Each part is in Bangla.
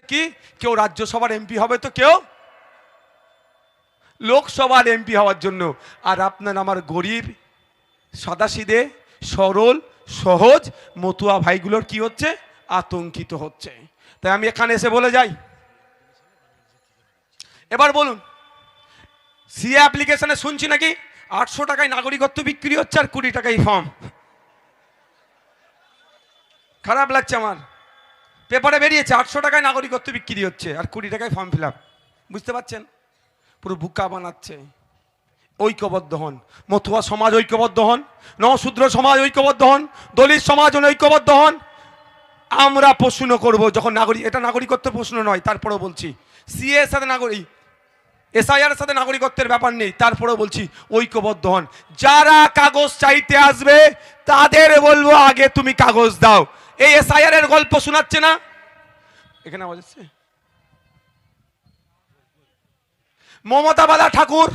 কি কেউ রাজ্যসভার এমপি হবে, তো কেউ লোকসভার এমপি হওয়ার জন্য। আর আপনার আমার গরিব সাদাসিধে সরল সহজ মতুয়া ভাইগুলোর কি হচ্ছে, আতঙ্কিত হচ্ছে। তাই আমি এখানে এসে বলে যাই, এবার বলুন, সিএ অ্যাপ্লিকেশনে শুনছি নাকি 800 টাকায় নাগরিকত্ব বিক্রি হচ্ছে আর 20 টাকায় ফর্ম। খারাপ লাগছে আমার, পেপারে বেরিয়েছে 800 টাকায় নাগরিকত্ব বিক্রি হচ্ছে আর 20 টাকায় ফর্ম ফিল আপ। বুঝতে পারছেন, পুরো বুকা বানাচ্ছে। ঐক্যবদ্ধ হন, মতুয়া সমাজ ঐক্যবদ্ধ হন, নশূদ্র সমাজ ঐক্যবদ্ধ হন, দলিত সমাজ ঐক্যবদ্ধ হন। আমরা প্রশ্ন করব যখন এটা নাগরিকত্ব প্রশ্ন নয়, তারপরেও বলছি সিএ এর সাথে এসআইআর এর সাথে নাগরিকত্বের ব্যাপার নেই, তারপরেও বলছি ঐক্যবদ্ধ হন। যারা কাগজ চাইতে আসবে তাদের বলবো আগে তুমি কাগজ দাও। এই এসআইআর এর গল্প শোনাচ্ছে না এখানে, আওয়াজ আসছে? মমতা বালা ঠাকুর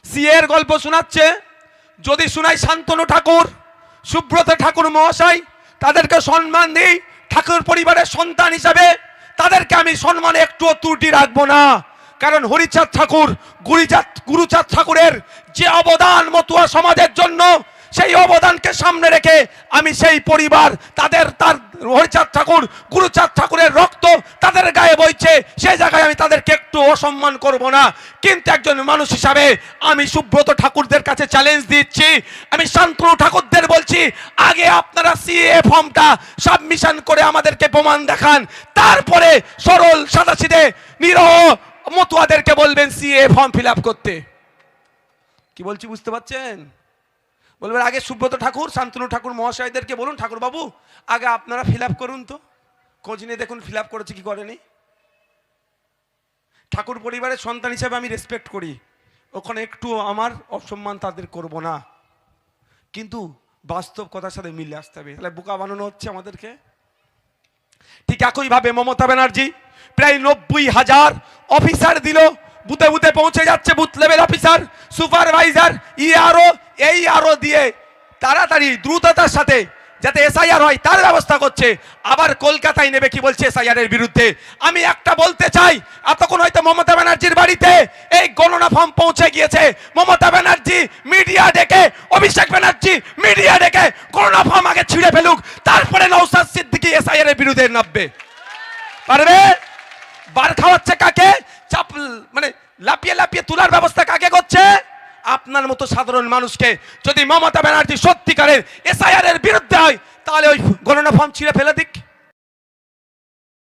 সিএ এর গল্প শোনাচ্ছে। যদি শোনাই শান্তনু ঠাকুর, সুব্রত ঠাকুর মহাশয়, তাদেরকে সম্মান দিই ঠাকুর পরিবারের সন্তান হিসাবে, তাদেরকে আমি সম্মানে একটুও ত্রুটি রাখবো না। কারণ হরিচাঁদ ঠাকুর, গুরুচাঁদ ঠাকুরের যে অবদান মতুয়া সমাজের জন্য, সেই অবদানকে সামনে রেখে আমি সেই পরিবার, তার হরিচাঁদ ঠাকুর, গুরুচাঁদ ঠাকুরের রক্ত তাদের গায়ে বইছে, সেই জায়গায় আমি তাদেরকে একটু অসম্মান করব না। কিন্তু একজন মানুষ হিসাবে আমি সুব্রত ঠাকুরদের কাছে চ্যালেঞ্জ দিচ্ছি, আমি শান্তনু ঠাকুরদের বলছি, আগে আপনারা সিএ ফর্মটা সাবমিশন করে আমাদেরকে প্রমাণ দেখান, তারপরে সরল সাদাসিধে নিরহ মতুয়াদেরকে বলবেন সিএ ফর্ম ফিল আপ করতে। কি বলছি বুঝতে পারছেন? বলবেন আগে সুব্রত ঠাকুর, শান্তনু ঠাকুর মহাশয়দেরকে বলুন, ঠাকুর বাবু আগে আপনারা ফিল আপ করুন, তো খোঁজ নিয়ে দেখুন ফিল আপ করেছে কি করেনি। ঠাকুর পরিবারের সন্তান হিসেবে আমি রেসপেক্ট করি, ওখানে একটু আমার অসম্মান তাদের করব না, কিন্তু বাস্তব কথার সাথে মিলে আসতে হবে। তাহলে বোকা বানানো হচ্ছে আমাদেরকে। ঠিক একইভাবে মমতা ব্যানার্জি প্রায় 90,000 অফিসার দিল, বুথে বুথে পৌঁছে যাচ্ছে, বুথ লেভেল অফিসার, সুপারভাইজার, আরো দিয়ে তাড়াতাড়ি দ্রুততার সাথে যাতে এসআইআর হয় তার ব্যবস্থা করছে। আবার কলকাতায় নেবে কি বলছে এসআইআর এর বিরুদ্ধে। আমি একটা বলতে চাই, এতক্ষণ হয়তো মমতা ব্যানার্জির বাড়িতে এই গণনা ফর্ম পৌঁছে গিয়েছে, মমতা ব্যানার্জি মিডিয়া ডেকে, অভিষেক ব্যানার্জি মিডিয়া ডেকে গণনা ফর্ম আগে ছিঁড়ে ফেলুক, তারপরে নওশাদ সিদ্দিকী এসআইআর এর বিরুদ্ধে নামবে। পারবে? বার খাওয়াচ্ছে কাকে? মানে লাপিয়ে লাপিয়ে তোলার ব্যবস্থা কাকে করছে? আপনার মতো সাধারণ মানুষকে। যদি মমতা ব্যানার্জি সত্যিকারের এসআইআর এর বিরুদ্ধে হয়, তাহলে ওই গণনা ফর্ম ছিঁড়ে ফেলে দিক।